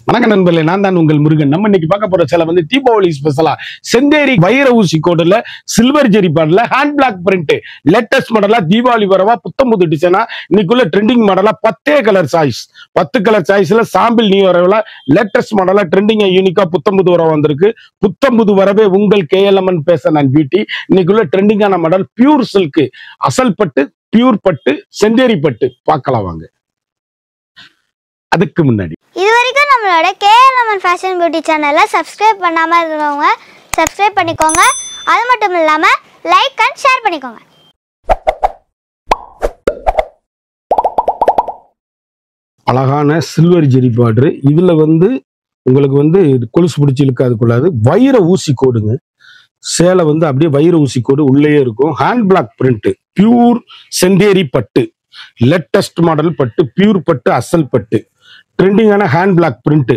வணக்கம் நண்பர்களே, நான் தான் உங்கள் முருகன். நம்ம இன்னைக்கு பார்க்க போற சேலை வந்து தீபாவளி ஸ்பெஷலா செந்தேரி வைர ஊசி கோடுல சில்வர் ஜெரி பார்டர்ல ஹேண்ட் பிளாக் பிரிண்ட் லேட்டஸ்ட் மாடலா தீபாவளி வரவா புத்தம்புது டிசைனா இன்னைக்குள்ள ட்ரெண்டிங் மாடலா 10 கலர் சாய்ஸ் 10 கலர் சாய்ஸ்ல சாம்பிள் நீ வரவா லேட்டஸ்ட் மாடலா ட்ரெண்டிங்கா யூனிக்கா புத்தம்புது வர வந்திருக்கு. புத்தம்புது வரவே உங்கள் KLMN ஃபேஷன் அண்ட் பியூட்டி. இன்னைக்குள்ள ட்ரெண்டிங்கான மாடல் பியூர் சில்க், அசல் பட்டு, பியூர் பட்டு, செந்தேரி பட்டு பார்க்கலாம் வாங்க. அதுக்கு முன்னாடி இதுவரைக்கும் நம்மளோட KLMN ஃபேஷன் பியூட்டி சேனலை சப்ஸ்கிரைப் பண்ணாமல் இருக்கிறவங்க சப்ஸ்கிரைப் பண்ணிக்கோங்க. அது மட்டும் இல்லாமல் லைக் அண்ட் ஷேர் பண்ணிக்கோங்க. அழகான சில்வர் ஜெரி பார்டர். இதுல வந்து உங்களுக்கு வந்து கொலுசு பிடிச்சி இழுக்காதுக்குள்ளாது வைர ஊசி கோடுங்க. சேலை வந்து அப்படியே வைர ஊசி கோடு உள்ளே இருக்கும். Hand black print, pure Chanderi பட்டு, லேட்டஸ்ட் மாடல் பட்டு, பியூர் பட்டு, அசல் பட்டு, ட்ரெண்டிங்கான ஹேண்ட் பிளாக் பிரிண்ட்.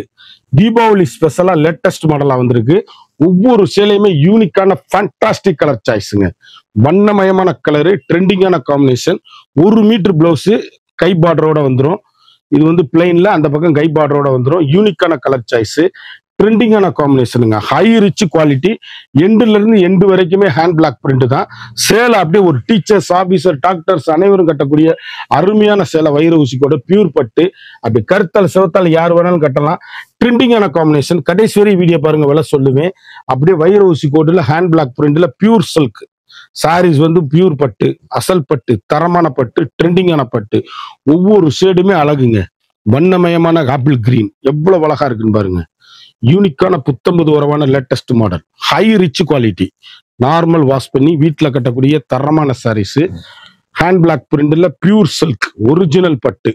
தீபாவளி ஸ்பெஷலா லேட்டஸ்ட் மாடலா வந்திருக்கு. ஒவ்வொரு சேலையுமே யூனிக்கான ஃபேண்டாஸ்டிக் கலர் சாய்ஸுங்க. வண்ணமயமான கலரு, ட்ரெண்டிங்கான காம்பினேஷன். 1 மீட்டர் பிளவுஸ் கை பார்டரோட வந்துடும். இது வந்து பிளைன்ல அந்த பக்கம் கை பார்டரோட வந்துடும். யூனிக்கான கலர் சாய்ஸ், ட்ரெண்டிங்கான காம்பினேஷனுங்க. High rich quality. எண்டுல இருந்து எண்டு வரைக்குமே ஹேண்ட் பிளாக் பிரிண்ட் தான். சேலை அப்படியே ஒரு டீச்சர்ஸ், ஆபீசர், டாக்டர்ஸ் அனைவரும் கட்டக்கூடிய அருமையான சேலை. வைர ஊசி கூட பியூர் பட்டு, அப்படி கருத்தால் சிவத்தால் யார் வேணாலும் கட்டலாம். ட்ரெண்டிங்கான காம்பினேஷன். கடைசி வரை வீடியோ பாருங்க, விலை சொல்லுவேன். அப்படியே வைர ஊசி கோடுல ஹேண்ட் பிளாக் பிரிண்ட்ல பியூர் சில்க் சாரீஸ் வந்து பியூர் பட்டு, அசல் பட்டு, தரமான பட்டு, ட்ரெண்டிங்கான பட்டு. ஒவ்வொரு ஷேடுமே அழகுங்க. வண்ணமயமான ஆப்பிள் கிரீன் எவ்வளவு அழகா இருக்குன்னு பாருங்க. யூனிக்கான புத்தம்பது உறவான latest model. High rich quality. Normal wash பண்ணி வீட்டில் கட்டக்கூடிய தரமான சாரீஸ். ஹேண்ட் பிளாக் பிரிண்ட்ல பியூர் சில்க் ஒரிஜினல் பட்டு.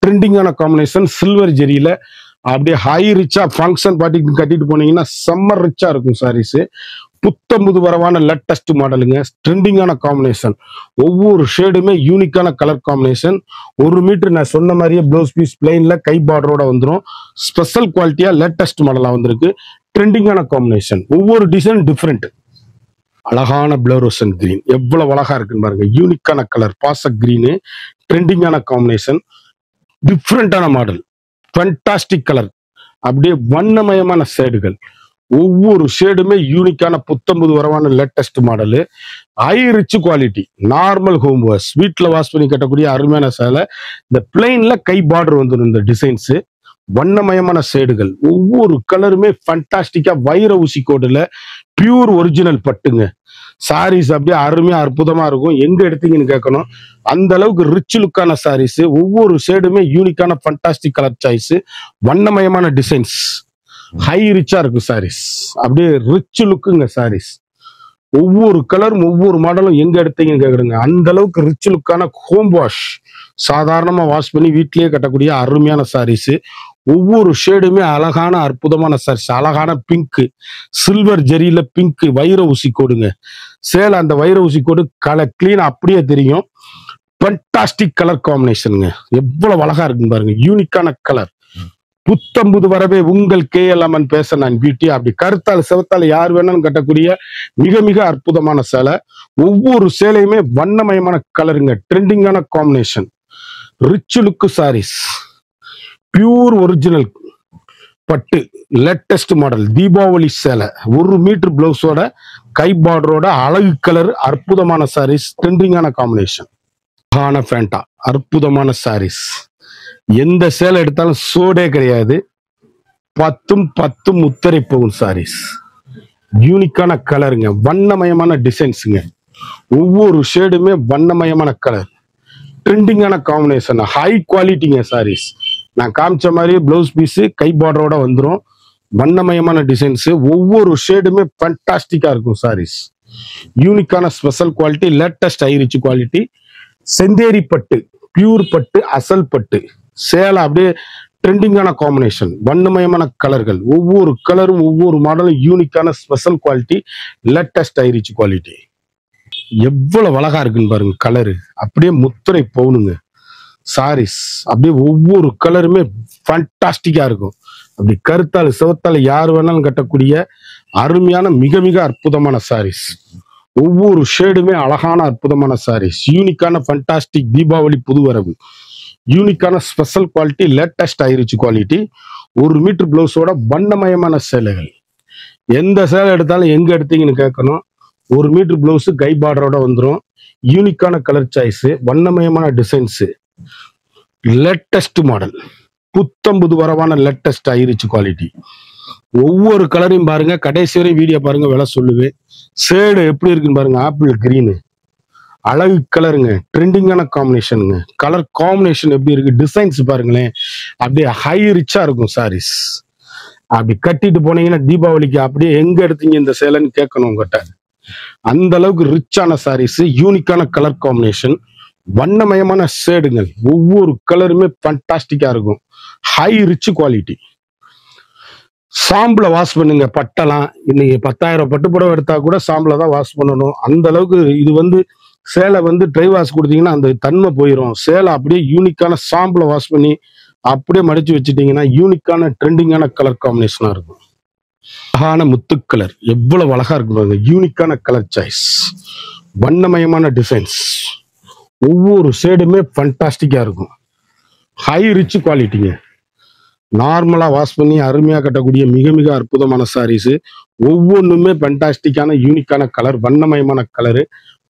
ட்ரெண்டிங்கான காம்பினேஷன் சில்வர் ஜெரியில அப்படியே ஹை ரிச்சா ஃபங்க்ஷன் பார்ட்டிக்கு கட்டிட்டு போனீங்கன்னா செம்ம ரிச்சா இருக்கும் சாரீஸ். புத்தம்புது வரவான லேட்டஸ்ட் மாடலுங்க. ட்ரெண்டிங்கான காம்பினேஷன். ஒவ்வொரு ஷேடுமே யூனிக்கான கலர் காம்பினேஷன். 1 மீட்டர் நான் சொன்ன மாதிரியே பிளவுஸ் பீஸ் பிளைன்ல கை பார்டரோட வந்துடும். ஸ்பெஷல் குவாலிட்டியா லேட்டஸ்ட் மாடலா வந்திருக்கு. ட்ரெண்டிங்கான காம்பினேஷன். ஒவ்வொரு டிசைன் டிஃப்ரெண்ட். அழகான பிளோரோசன் கிரீன் எவ்வளவு அழகா இருக்குன்னு பாருங்க. யூனிக்கான கலர் பாச கிரீனு. ட்ரெண்டிங்கான காம்பினேஷன். டிஃப்ரெண்டான மாடல். Fantastic colour. அப்படியே வண்ணமயமான ஷேடுகள். ஒவ்வொரு ஷேடுமே யூனிக்கான புத்தம்புது வரவான latest model. High rich quality. Normal home wash வீட்டில் வாஷ் பண்ணி கட்டக்கூடிய அருமையான சேலை. இந்த பிளைன்ல கை பார்டர் வந்துடும். இந்த டிசைன்ஸ் வண்ணமயமான ஷேடுகள். ஒவ்வொரு கலருமே ஃபேண்டாஸ்டிக்கா வைர ஊசி கோடுல பியூர் ஒரிஜினல் பட்டுங்க. சாரீஸ் அப்படியே அருமையா அற்புதமா இருக்கும். எங்க எடுத்தீங்கன்னு கேட்கணும். அந்த அளவுக்கு ரிச் லுக்கான சாரீஸ். ஒவ்வொரு ஷேடுமே யூனிக்கான ஃபேண்டாஸ்டிக் கலர் சாய்ஸ். வண்ணமயமான டிசைன்ஸ். ஹை ரிச்சா இருக்கும் சாரீஸ். அப்படியே ரிச் லுக்குங்க சாரீஸ். ஒவ்வொரு கலரும் ஒவ்வொரு மாடலும் எங்க எடுத்தீங்கன்னு கேக்குறீங்க. அந்த அளவுக்கு ரிச் லுக்கான ஹோம் வாஷ். சாதாரணமா வாஷ் பண்ணி வீட்லயே கட்டக்கூடிய அருமையான சாரீஸ். ஒவ்வொரு ஷேடுமே அழகான அற்புதமான சாரீஸ். அழகான பிங்க், சில்வர் ஜெரியில பிங்க் வைர ஊசி கோடுங்க. சேலை அந்த வைர ஊசி கோடு கலர் கிளீன் அப்படியே தெரியும். ஃபேண்டாஸ்டிக் கலர் காம்பினேஷனுங்க. எவ்வளவு அழகா இருக்குன்னு பாருங்க. யூனிக்கான கலர். புத்தம்புது வரவே உங்கள் KLMN ஃபேஷன் அண்ட் பியூட்டி. அப்படி கருத்தால் சிவத்தால் யார் வேணாலும் கட்டக்கூடிய மிக மிக அற்புதமான சேலை. ஒவ்வொரு சேலையுமே வண்ணமயமான கலருங்க. ட்ரெண்டிங்கான காம்பினேஷன். Rich look sarees. Pure original பட்டு லேட்டஸ்ட் மாடல் தீபாவளி சேலை. 1 மீட்டர் பிளவுஸோட கை பார்டரோட அழகு கலர் அற்புதமான சாரீஸ். ட்ரெண்டிங்கான காம்பினேஷன். ஃபேண்டா அற்புதமான சாரீஸ். எந்த சேலை எடுத்தாலும் சோடே கிடையாது. 10 முத்திரை போகும் சாரீஸ். யூனிக்கான கலருங்க. வண்ணமயமான டிசைன்ஸுங்க. ஒவ்வொரு ஷேடுமே வண்ணமயமான கலர். ட்ரெண்டிங்கான காம்பினேஷன். ஹை குவாலிட்டிங்க சாரீஸ். நான் காமிச்ச மாதிரி பிளவுஸ் பீஸ் கை பார்டரோட வந்துடும். வண்ணமயமான டிசைன்ஸ். ஒவ்வொரு ஷேடுமே ஃபேண்டாஸ்டிக்கா இருக்கும் சாரீஸ். யூனிக்கான special quality. Latest high rich quality. Chanderi பட்டு, பியூர் பட்டு, அசல் பட்டு. சேலை அப்படியே ட்ரெண்டிங்கான காம்பினேஷன். வண்ணமயமான கலர்கள். ஒவ்வொரு கலரும் ஒவ்வொரு மாடலும் யூனிக்கான special quality. Latest high rich quality. எவ்வளவு அழகா இருக்குன்னு பாருங்க. கலரு அப்படியே முத்திரை போகணுங்க சாரீஸ். அப்படியே ஒவ்வொரு கலருமே ஃபேண்டாஸ்டிக்கா இருக்கும். அப்படி கருத்தால் சிவத்தால் யார் வேணாலும் கட்டக்கூடிய அருமையான மிக மிக அற்புதமான சாரீஸ். ஒவ்வொரு ஷேடுமே அழகான அற்புதமான சாரீஸ். யூனிக்கான ஃபேண்டாஸ்டிக் தீபாவளி புது வரவு. யூனிக்கான special quality. Latest high rich quality. 1 metre பிளவுஸோட வண்ணமயமான சேலைகள். எந்த சேலை எடுத்தாலும் எங்க எடுத்தீங்கன்னு கேட்கணும். 1 மீட்டர் பிளவுஸ் கை பார்டரோட வந்துடும். யூனிக்கான கலர் சாய்ஸ், வண்ணமயமான டிசைன்ஸ், லேட்டஸ்ட் மாடல், புத்தம்புது வரவான லேட்டஸ்ட் ஆயிருச்சு குவாலிட்டி. ஒவ்வொரு கலரையும் பாருங்க, கடைசி வரை வீடியோ பாருங்க, விலை சொல்லுவேன். ஷேடு எப்படி இருக்குன்னு பாருங்க. ஆப்பிள் கிரீனு அழகு கலருங்க, ட்ரெண்டிங்கான காம்பினேஷனுங்க. கலர் காம்பினேஷன் எப்படி இருக்கு, டிசைன்ஸ் பாருங்களேன், அப்படியே ஹை ரிச்சா இருக்கும் சாரீஸ். அப்படி கட்டிட்டு போனீங்கன்னா தீபாவளிக்கு அப்படியே எங்க எடுத்தீங்க இந்த சேலைன்னு கேட்கணும் உங்ககிட்ட. அந்த அளவுக்கு ரிச்சான சாரீஸ், யூனிக்கான கலர் காம்பினேஷன், வண்ணமயமான ஷேடுங்கள். ஒவ்வொரு கலருமே ஃபண்டாஸ்டிக்கா இருக்கும். High rich quality. சாம்பிள வாஷ் பண்ணுங்க. பட்டெல்லாம் இன்னைக்கு 10,000 பட்டு புடவை எடுத்தா கூட சாம்பிள தான் வாஷ் பண்ணணும். அந்த அளவுக்கு இது சேலை ட்ரை வாஷ் கொடுத்தீங்கன்னா அந்த தன்மை போயிடும். சேலை அப்படியே யூனிக்கான சாம்பிள வாஷ் பண்ணி அப்படியே மடிச்சு வச்சுட்டீங்கன்னா யூனிக்கான ட்ரெண்டிங்கான கலர் காம்பினேஷனா இருக்கும். அழகான முத்து கலர் எவ்வளவு அழகா இருக்கு பாருங்க. யூனிக்கான கலர் சாய்ஸ், வண்ணமயமான டிசைன்ஸ், ஒவ்வொரு ஷேடுமே ஃபண்டாஸ்டிக்கா இருக்கும். ஹை ரிச் குவாலிட்டிங்க. நார்மலா வாஷ் பண்ணி அருமையா கட்டக்கூடிய மிக மிக அற்புதமான சாரீஸ். ஒவ்வொன்றுமே ஃபண்டாஸ்டிக்கான யூனிக்கான கலர், வண்ணமயமான கலரு.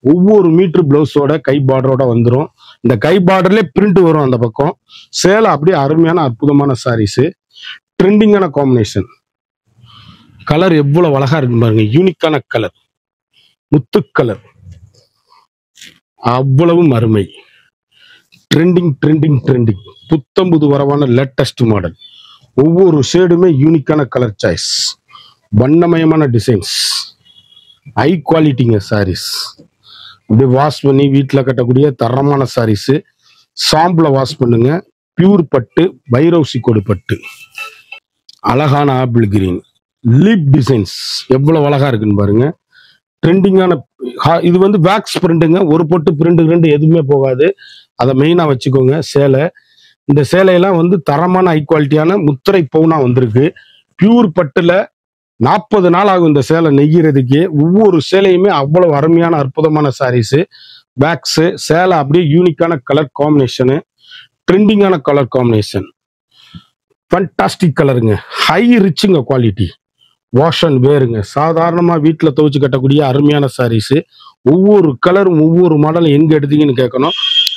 ஒவ்வொரு மீட்டர் பிளவுஸோட கை பார்டரோட வந்துடும். இந்த கை பார்டர்ல பிரிண்ட் வரும் அந்த பக்கம். சேலை அப்படியே அருமையான அற்புதமான சாரீஸ், ட்ரெண்டிங்கான காம்பினேஷன். கலர் எவ்வளவு அழகா இருக்கு பாருங்க. யூனிக்கான கலர், முத்து கலர், அவ்வளவும் அருமை. ட்ரெண்டிங் ட்ரெண்டிங் ட்ரெண்டிங், புத்தம்புது வரவான லேட்டஸ்ட் மாடல். ஒவ்வொரு ஷேடுமே யூனிக்கான கலர் சாய்ஸ், வண்ணமயமான டிசைன்ஸ், ஹை குவாலிட்டிங்க சாரீஸ். அப்படியே வாஷ் பண்ணி வீட்டில் கட்டக்கூடிய தரமான சாரீஸ். சாம்பிள வாஷ் பண்ணுங்க. பியூர் பட்டு, பைரவுசி கோடு பட்டு, அழகான ஆப்பிள் கிரீன், லீப் டிசைன்ஸ் எவ்வளவு அழகா இருக்குன்னு பாருங்க. ட்ரெண்டிங்கான இது வேக்ஸ் பிரிண்ட்டுங்க. ஒரு பொட்டு பிரிண்ட் எதுவுமே போகாது. அதை மெயினா வச்சுக்கோங்க. சேலை, இந்த சேலையெல்லாம் தரமான ஹை குவாலிட்டியான முத்திரை பவுனா வந்திருக்கு. பியூர் பட்டுல 40 நாள் ஆகும் இந்த சேலை நெய்கிறதுக்கே. ஒவ்வொரு சேலையுமே அவ்வளவு அருமையான அற்புதமான சாரீஸ். வேக்ஸ் சேலை அப்படியே யூனிக்கான கலர் காம்பினேஷனு, ட்ரெண்டிங்கான கலர் காம்பினேஷன், ஃபண்டாஸ்டிக் கலருங்க. ஹை ரிச்சுங்க குவாலிட்டி. வாஷ் அண்ட் வேருங்க. சாதாரணமா வீட்டில் துவைச்சு கட்டக்கூடிய அருமையான சாரீஸ். ஒவ்வொரு கலரும் ஒவ்வொரு மாடலும் எங்க எடுத்தீங்கன்னு கேட்கணும்.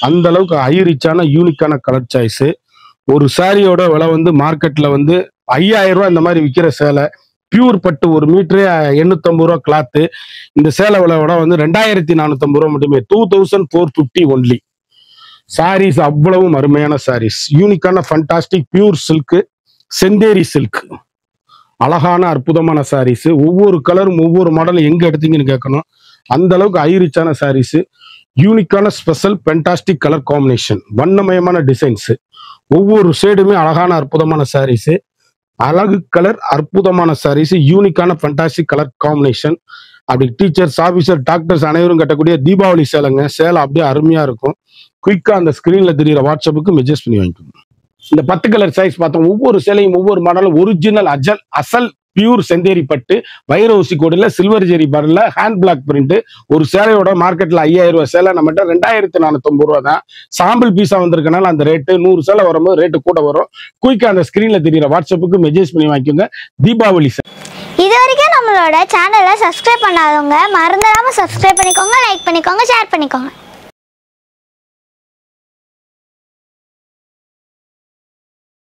அந்த அளவுக்கு ஹை ரிச்சான யூனிக்கான கலர் சாய்ஸ். ஒரு சாரியோட விலை மார்க்கெட்ல 5000 ரூபாய் இந்த மாதிரி விற்கிற சேலை. பியூர் பட்டு 1 மீட்டரே 850 ரூபா கிளாத்து. இந்த சேலை விலையோட 2450 ரூபா மட்டுமே. 2450 ஒன்லி. சாரீஸ் அவ்வளவும் அருமையான சாரீஸ். யூனிக்கான fantastic pure silk, Chanderi silk, அழகான அற்புதமான சாரீஸ். ஒவ்வொரு கலரும் ஒவ்வொரு மாடலும் எங்க எடுத்தீங்கன்னு கேட்கணும். அந்த அளவுக்கு ஹை ரிச்சான சாரீஸ். யூனிக்கான ஸ்பெஷல் ஃபண்டாஸ்டிக் கலர் காம்பினேஷன், வண்ணமயமான டிசைன்ஸ். ஒவ்வொரு ஷேடுமே அழகான அற்புதமான சாரீஸ். அழகு கலர், அற்புதமான சாரீஸ், யூனிக்கான ஃபண்டாஸ்டிக் கலர் காம்பினேஷன். அப்படி டீச்சர்ஸ், ஆபீசர், டாக்டர்ஸ் அனைவரும் கட்டக்கூடிய தீபாவளி சேலைங்க. சேலை அப்படியே அருமையா இருக்கும். குயிக்கா அந்த ஸ்கிரீன்ல தெரியுற வாட்ஸ்அப்புக்கு மெசேஜ் பண்ணி வாங்கிக்கோங்க. இந்த 10 கலர் சைஸ் பார்த்தோம். ஒவ்வொரு சேலையும் ஒவ்வொரு மாடலும் ஒரிஜினல் அசல் பியூர் செந்தேரி பட்டு, வைர ஊசி கோடுல சில்வர் ஜெரி பார்டர்ல ஹேண்ட் பிளாக் பிரிண்ட். ஒரு சேலையோட மார்க்கெட்ல 5000 ரூபாய் சேலை நம்மகிட்ட 2450 ரூபா தான். சாம்பிள் பீஸா வந்திருக்கனால அந்த ரேட்டு. 100 சேலை வரும்போது ரேட்டு கூட வரும். குயிக்கா அந்த ஸ்கிரீன்ல தெரியுற வாட்ஸ்அப்புக்கு மெசேஜ் பண்ணி வாங்கிக்கோங்க. தீபாவளி இது வரைக்கும் நம்மளோட சேனலை சப்ஸ்கிரைப் பண்ணாதவங்க மறந்துடாம சப்ஸ்கிரைப் பண்ணிக்கோங்க, லைக் பண்ணிக்கோங்க, ஷேர் பண்ணிக்கோங்க.